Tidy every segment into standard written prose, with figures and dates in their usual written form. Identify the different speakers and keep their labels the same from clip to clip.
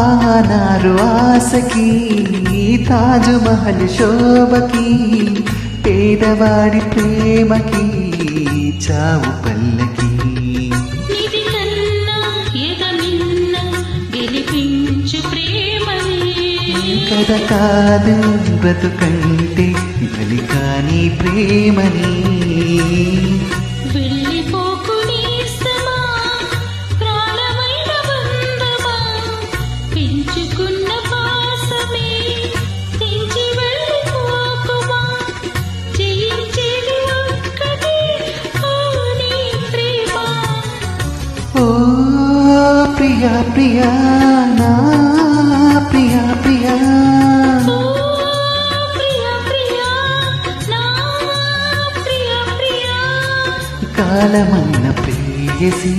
Speaker 1: ఆనారు ఆశకి తాజ్ మహల్ శోభకి పేదవాడి ప్రేమకి చావు పల్లకి
Speaker 2: నిధి కన్నా ఎగమిన్న గెలిపించు ప్రేమని
Speaker 1: కథ కాదు బ్రతుకంటే బలి కాని ప్రేమని
Speaker 2: వెళ్ళిపోకు నేస్తమా ప్రాణమైన బంధమా పెంచుకున్న పాసమే తెంచి వెళ్ళిపోకుమా జయించేది ఒక్కటే ఓ నీ ప్రేమ
Speaker 1: ఓ ప్రియా ప్రియా నా ప్రియా ప్రియా
Speaker 2: ఓ ప్రియా ప్రియా నా ప్రియా ప్రియా
Speaker 1: కాలమన్న ప్రేయసి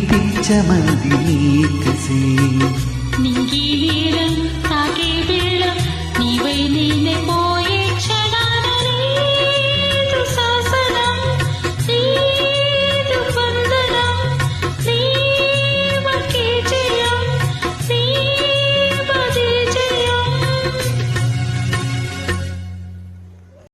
Speaker 1: తీర్చమంది